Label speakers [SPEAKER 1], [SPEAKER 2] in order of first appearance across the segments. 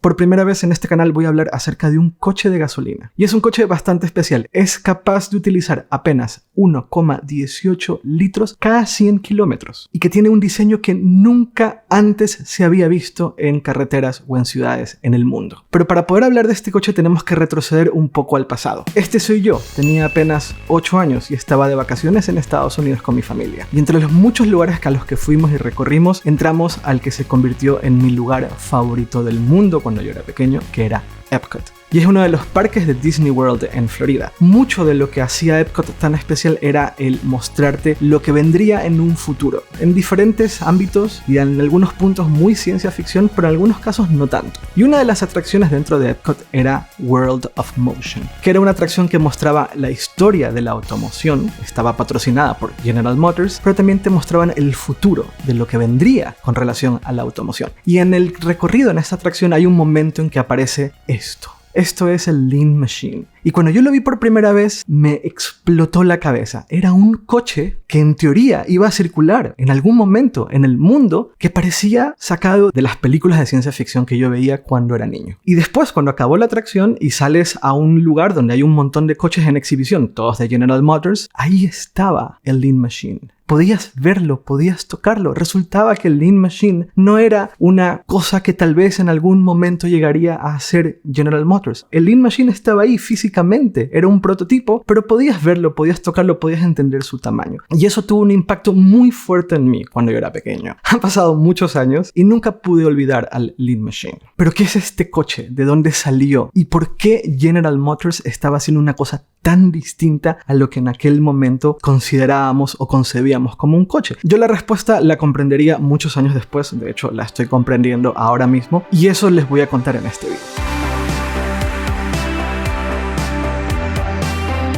[SPEAKER 1] Por primera vez en este canal voy a hablar acerca de un coche de gasolina. Y es un coche bastante especial. Es capaz de utilizar apenas 1,18 litros cada 100 kilómetros. Y que tiene un diseño que nunca antes se había visto en carreteras o en ciudades en el mundo. Pero para poder hablar de este coche tenemos que retroceder un poco al pasado. Este soy yo. Tenía apenas 8 años y estaba de vacaciones en Estados Unidos con mi familia. Y entre los muchos lugares a los que fuimos y recorrimos, entramos al que se convirtió en mi lugar favorito del mundo cuando yo era pequeño, que era Epcot. Y es uno de los parques de Disney World en Florida. Mucho de lo que hacía Epcot tan especial era el mostrarte lo que vendría en un futuro, en diferentes ámbitos y en algunos puntos muy ciencia ficción, pero en algunos casos no tanto. Y una de las atracciones dentro de Epcot era World of Motion, que era una atracción que mostraba la historia de la automoción, estaba patrocinada por General Motors, pero también te mostraban el futuro de lo que vendría con relación a la automoción. Y en el recorrido en esta atracción hay un momento en que aparece esto. Esto es el Lean Machine. Y cuando yo lo vi por primera vez, me explotó la cabeza. Era un coche que en teoría iba a circular en algún momento en el mundo que parecía sacado de las películas de ciencia ficción que yo veía cuando era niño. Y después, cuando acabó la atracción y sales a un lugar donde hay un montón de coches en exhibición, todos de General Motors, ahí estaba el Lean Machine. Podías verlo, podías tocarlo. Resultaba que el Lean Machine no era una cosa que tal vez en algún momento llegaría a ser General Motors. El Lean Machine estaba ahí físicamente, era un prototipo, pero podías verlo, podías tocarlo, podías entender su tamaño. Y eso tuvo un impacto muy fuerte en mí cuando yo era pequeño. Han pasado muchos años y nunca pude olvidar al Lean Machine. Pero ¿qué es este coche? ¿De dónde salió? ¿Y por qué General Motors estaba haciendo una cosa tan distinta a lo que en aquel momento considerábamos o concebíamos como un coche? Yo la respuesta la comprendería muchos años después, de hecho la estoy comprendiendo ahora mismo, y eso les voy a contar en este video.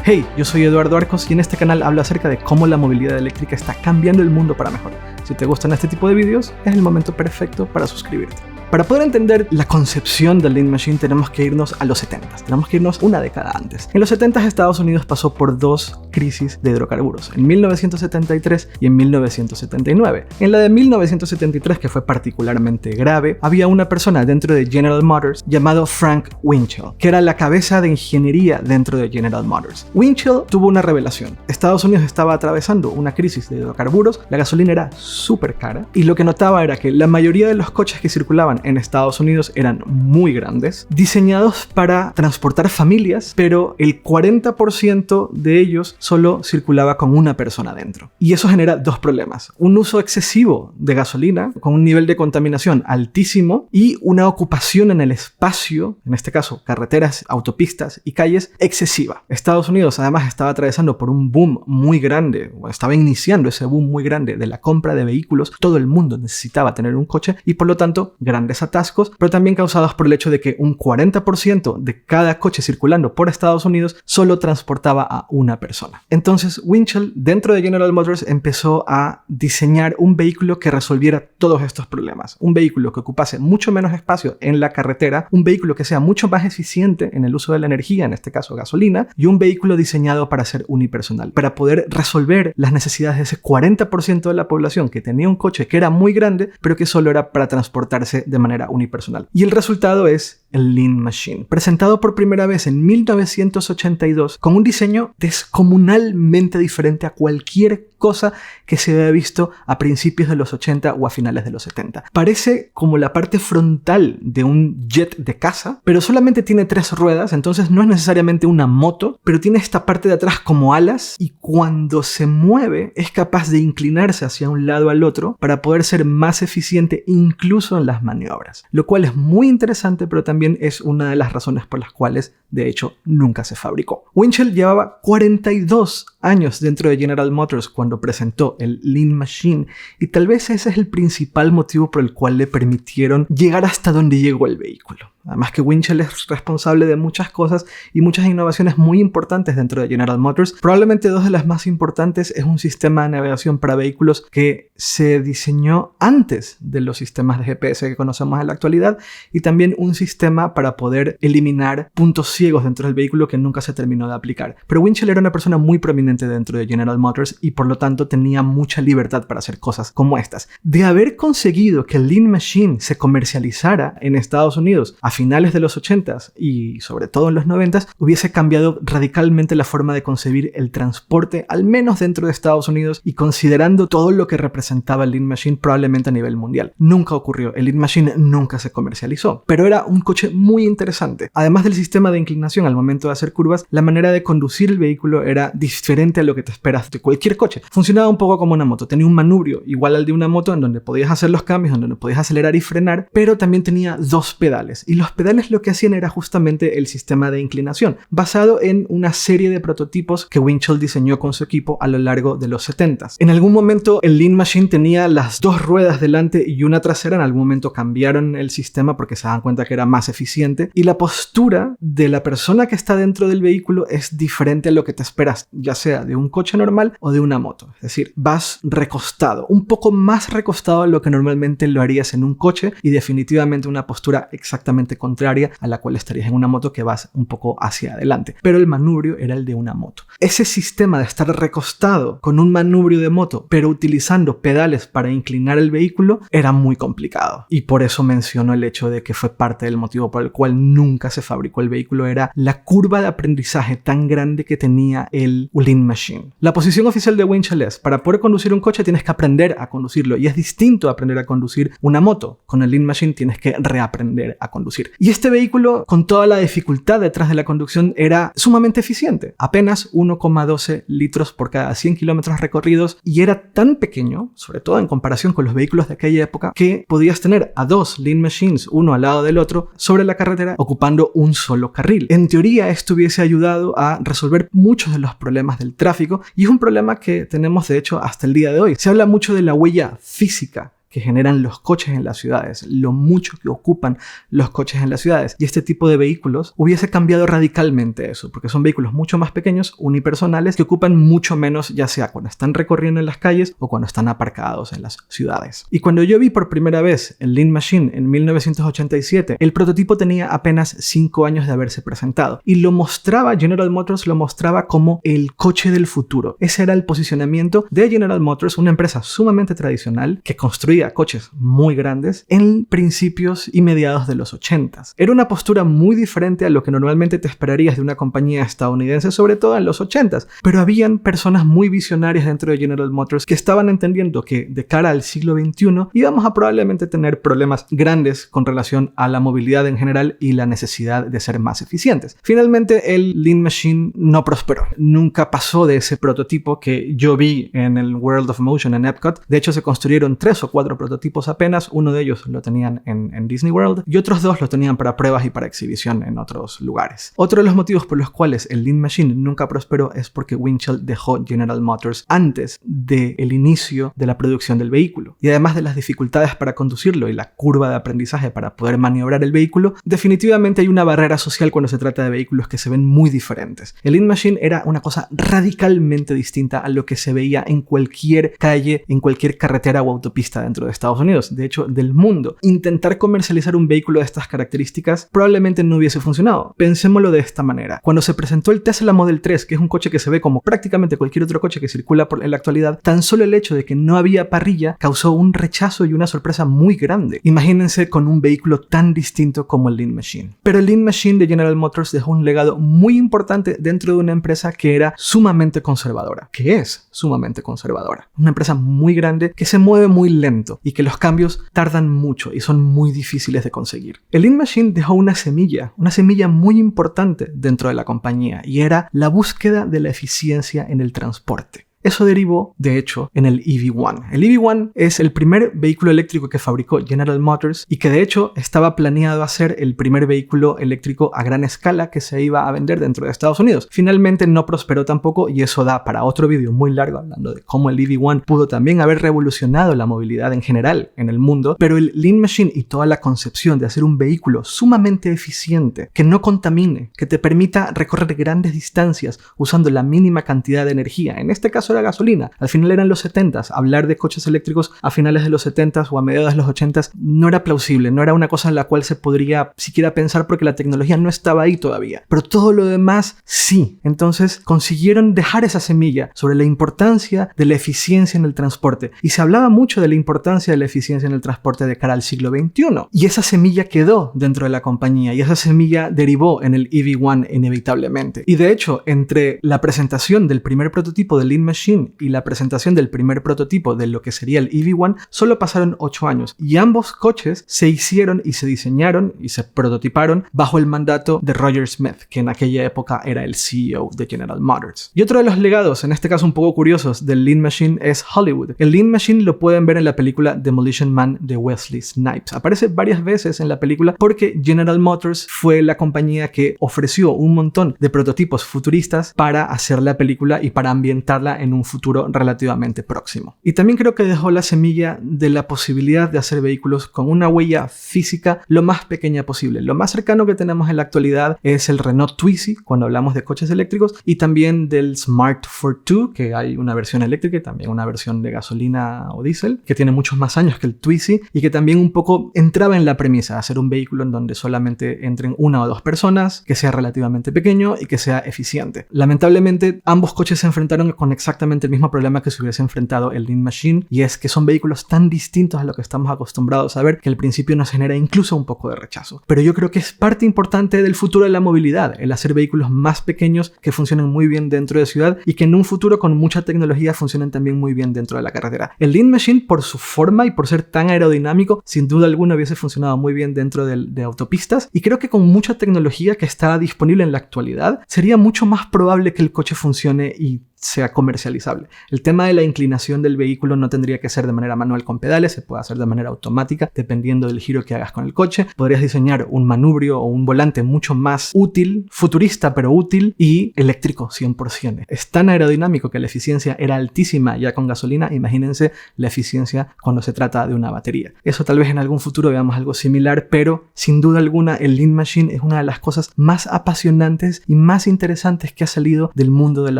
[SPEAKER 1] Hey, yo soy Eduardo Arcos y en este canal hablo acerca de cómo la movilidad eléctrica está cambiando el mundo para mejor. Si te gustan este tipo de videos, es el momento perfecto para suscribirte. Para poder entender la concepción del Lean Machine tenemos que irnos a los 70s, tenemos que irnos una década antes. En los 70s Estados Unidos pasó por dos crisis de hidrocarburos, en 1973 y en 1979. En la de 1973, que fue particularmente grave, había una persona dentro de General Motors llamado Frank Winchell, que era la cabeza de ingeniería dentro de General Motors. Winchell tuvo una revelación. Estados Unidos estaba atravesando una crisis de hidrocarburos, la gasolina era súper cara y lo que notaba era que la mayoría de los coches que circulaban en Estados Unidos eran muy grandes, diseñados para transportar familias, pero el 40% de ellos solo circulaba con una persona dentro. Y eso genera dos problemas: un uso excesivo de gasolina, con un nivel de contaminación altísimo, y una ocupación en el espacio, en este caso carreteras, autopistas y calles, excesiva. Estados Unidos además estaba atravesando por un boom muy grande, o estaba iniciando ese boom muy grande de la compra de vehículos. Todo el mundo necesitaba tener un coche y por lo tanto grandes atascos, pero también causados por el hecho de que un 40% de cada coche circulando por Estados Unidos solo transportaba a una persona. Entonces Winchell, dentro de General Motors, empezó a diseñar un vehículo que resolviera todos estos problemas. Un vehículo que ocupase mucho menos espacio en la carretera, un vehículo que sea mucho más eficiente en el uso de la energía, en este caso gasolina, y un vehículo diseñado para ser unipersonal, para poder resolver las necesidades de ese 40% de la población que tenía un coche que era muy grande, pero que solo era para transportarse de manera unipersonal. Y el resultado es el Lean Machine, presentado por primera vez en 1982 con un diseño descomunalmente diferente a cualquier cosa que se había visto a principios de los 80 o a finales de los 70. Parece como la parte frontal de un jet de caza, pero solamente tiene 3 ruedas, entonces no es necesariamente una moto, pero tiene esta parte de atrás como alas, y cuando se mueve es capaz de inclinarse hacia un lado al otro para poder ser más eficiente incluso en las maniobras, lo cual es muy interesante, pero también es una de las razones por las cuales de hecho nunca se fabricó. Winchell llevaba 42 años dentro de General Motors cuando presentó el Lean Machine, y tal vez ese es el principal motivo por el cual le permitieron llegar hasta donde llegó el vehículo. Además que Winchell es responsable de muchas cosas y muchas innovaciones muy importantes dentro de General Motors. Probablemente dos de las más importantes es un sistema de navegación para vehículos que se diseñó antes de los sistemas de GPS que conocemos en la actualidad, y también un sistema para poder eliminar puntos ciegos dentro del vehículo que nunca se terminó de aplicar. Pero Winchell era una persona muy prominente dentro de General Motors y por lo tanto tenía mucha libertad para hacer cosas como estas. De haber conseguido que el Lean Machine se comercializara en Estados Unidos a finales de los 80s y sobre todo en los 90s, hubiese cambiado radicalmente la forma de concebir el transporte, al menos dentro de Estados Unidos, y considerando todo lo que representaba el Lean Machine probablemente a nivel mundial. Nunca ocurrió, el Lean Machine nunca se comercializó, pero era un coche muy interesante. Además del sistema de inclinación al momento de hacer curvas, la manera de conducir el vehículo era diferente a lo que te esperas de cualquier coche. Funcionaba un poco como una moto, tenía un manubrio igual al de una moto en donde podías hacer los cambios, en donde podías acelerar y frenar, pero también tenía dos pedales, y los pedales lo que hacían era justamente el sistema de inclinación, basado en una serie de prototipos que Winchell diseñó con su equipo a lo largo de los 70s. En algún momento el Lean Machine tenía las dos ruedas delante y una trasera, en algún momento cambiaron el sistema porque se dan cuenta que era más eficiente, y la postura de la persona que está dentro del vehículo es diferente a lo que te esperas, ya sea de un coche normal o de una moto. Es decir, vas recostado, un poco más recostado de lo que normalmente lo harías en un coche, y definitivamente una postura exactamente contraria a la cual estarías en una moto, que vas un poco hacia adelante. Pero el manubrio era el de una moto. Ese sistema de estar recostado con un manubrio de moto, pero utilizando pedales para inclinar el vehículo, era muy complicado. Y por eso menciono el hecho de que fue parte del motivo por el cual nunca se fabricó el vehículo, era la curva de aprendizaje tan grande que tenía el Lean Machine. La posición oficial de Winchell es: para poder conducir un coche tienes que aprender a conducirlo, y es distinto a aprender a conducir una moto. Con el Lean Machine tienes que reaprender a conducir. Y este vehículo, con toda la dificultad detrás de la conducción, era sumamente eficiente. Apenas 1,12 litros por cada 100 kilómetros recorridos, y era tan pequeño, sobre todo en comparación con los vehículos de aquella época, que podías tener a dos Lean Machines, uno al lado del otro, sobre la carretera, ocupando un solo carril. En teoría, esto hubiese ayudado a resolver muchos de los problemas del tráfico, y es un problema que tenemos de hecho hasta el día de hoy. Se habla mucho de la huella física que generan los coches en las ciudades, lo mucho que ocupan los coches en las ciudades, y este tipo de vehículos hubiese cambiado radicalmente eso, porque son vehículos mucho más pequeños, unipersonales, que ocupan mucho menos, ya sea cuando están recorriendo en las calles o cuando están aparcados en las ciudades. Y cuando yo vi por primera vez el Lean Machine en 1987, el prototipo tenía apenas 5 años de haberse presentado, y lo mostraba, General Motors lo mostraba como el coche del futuro. Ese era el posicionamiento de General Motors, una empresa sumamente tradicional que construía coches muy grandes en principios y mediados de los 80s. Era una postura muy diferente a lo que normalmente te esperarías de una compañía estadounidense, sobre todo en los 80s, pero habían personas muy visionarias dentro de General Motors que estaban entendiendo que de cara al siglo XXI íbamos a probablemente tener problemas grandes con relación a la movilidad en general y la necesidad de ser más eficientes. Finalmente el Lean Machine no prosperó, nunca pasó de ese prototipo que yo vi en el World of Motion en Epcot. De hecho, se construyeron 3 o 4 prototipos apenas, uno de ellos lo tenían en Disney World y otros 2 lo tenían para pruebas y para exhibición en otros lugares. Otro de los motivos por los cuales el Lean Machine nunca prosperó es porque Winchell dejó General Motors antes del inicio de la producción del vehículo, y además de las dificultades para conducirlo y la curva de aprendizaje para poder maniobrar el vehículo, definitivamente hay una barrera social cuando se trata de vehículos que se ven muy diferentes. El Lean Machine era una cosa radicalmente distinta a lo que se veía en cualquier calle, en cualquier carretera o autopista dentro de Estados Unidos, de hecho del mundo. Intentar comercializar un vehículo de estas características probablemente no hubiese funcionado. Pensémoslo de esta manera: cuando se presentó el Tesla Model 3, que es un coche que se ve como prácticamente cualquier otro coche que circula en la actualidad, tan solo el hecho de que no había parrilla causó un rechazo y una sorpresa muy grande. Imagínense con un vehículo tan distinto como el Lean Machine. Pero el Lean Machine de General Motors dejó un legado muy importante dentro de una empresa que era sumamente conservadora, que es sumamente conservadora. Una empresa muy grande que se mueve muy lento y que los cambios tardan mucho y son muy difíciles de conseguir. El Lean Machine dejó una semilla muy importante dentro de la compañía, y era la búsqueda de la eficiencia en el transporte. Eso derivó, de hecho, en el EV1. El EV1 es el primer vehículo eléctrico que fabricó General Motors y que de hecho estaba planeado a ser el primer vehículo eléctrico a gran escala que se iba a vender dentro de Estados Unidos. Finalmente no prosperó tampoco, y eso da para otro vídeo muy largo hablando de cómo el EV1 pudo también haber revolucionado la movilidad en general en el mundo, pero el Lean Machine y toda la concepción de hacer un vehículo sumamente eficiente, que no contamine, que te permita recorrer grandes distancias usando la mínima cantidad de energía, en este caso caso era gasolina. Al final eran los 70s. Hablar de coches eléctricos a finales de los 70s o a mediados de los 80s no era plausible, no era una cosa en la cual se podría siquiera pensar porque la tecnología no estaba ahí todavía. Pero todo lo demás sí. Entonces consiguieron dejar esa semilla sobre la importancia de la eficiencia en el transporte. Y se hablaba mucho de la importancia de la eficiencia en el transporte de cara al siglo XXI. Y esa semilla quedó dentro de la compañía y esa semilla derivó en el EV1 inevitablemente. Y de hecho, entre la presentación del primer prototipo del Lean Machine y la presentación del primer prototipo de lo que sería el EV1, solo pasaron 8 años. Y ambos coches se hicieron y se diseñaron y se prototiparon bajo el mandato de Roger Smith, que en aquella época era el CEO de General Motors. Y otro de los legados, en este caso un poco curiosos, del Lean Machine es Hollywood. El Lean Machine lo pueden ver en la película Demolition Man de Wesley Snipes. Aparece varias veces en la película porque General Motors fue la compañía que ofreció un montón de prototipos futuristas para hacer la película y para ambientarla en un futuro relativamente próximo. Y también creo que dejó la semilla de la posibilidad de hacer vehículos con una huella física lo más pequeña posible. Lo más cercano que tenemos en la actualidad es el Renault Twizy, cuando hablamos de coches eléctricos, y también del Smart Fortwo, que hay una versión eléctrica y también una versión de gasolina o diésel, que tiene muchos más años que el Twizy y que también un poco entraba en la premisa de hacer un vehículo en donde solamente entren 1 o 2 personas, que sea relativamente pequeño y que sea eficiente. Lamentablemente, ambos coches se enfrentaron con exactamente el mismo problema que se hubiese enfrentado el Lean Machine, y es que son vehículos tan distintos a lo que estamos acostumbrados a ver que al principio nos genera incluso un poco de rechazo. Pero yo creo que es parte importante del futuro de la movilidad, el hacer vehículos más pequeños que funcionen muy bien dentro de ciudad y que en un futuro con mucha tecnología funcionen también muy bien dentro de la carretera. El Lean Machine, por su forma y por ser tan aerodinámico, sin duda alguna hubiese funcionado muy bien dentro de autopistas, y creo que con mucha tecnología que está disponible en la actualidad sería mucho más probable que el coche funcione y sea comercializable. El tema de la inclinación del vehículo no tendría que ser de manera manual con pedales, se puede hacer de manera automática dependiendo del giro que hagas con el coche. Podrías diseñar un manubrio o un volante mucho más útil, futurista pero útil, y eléctrico 100%. Es tan aerodinámico que la eficiencia era altísima ya con gasolina. Imagínense la eficiencia cuando se trata de una batería. Eso tal vez en algún futuro veamos algo similar, pero sin duda alguna el Lean Machine es una de las cosas más apasionantes y más interesantes que ha salido del mundo de la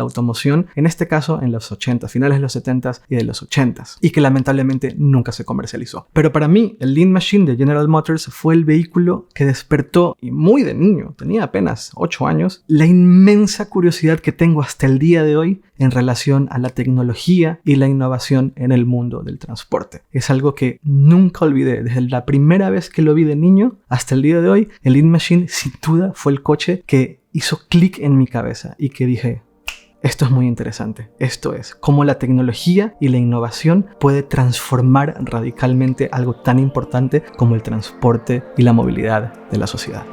[SPEAKER 1] automoción, en este caso en los 80, finales de los 70s y de los 80s, y que lamentablemente nunca se comercializó. Pero para mí, el Lean Machine de General Motors fue el vehículo que despertó, y muy de niño, tenía apenas 8 años, la inmensa curiosidad que tengo hasta el día de hoy en relación a la tecnología y la innovación en el mundo del transporte. Es algo que nunca olvidé. Desde la primera vez que lo vi de niño hasta el día de hoy, el Lean Machine sin duda fue el coche que hizo clic en mi cabeza y que dije: esto es muy interesante. Esto es cómo la tecnología y la innovación puede transformar radicalmente algo tan importante como el transporte y la movilidad de la sociedad.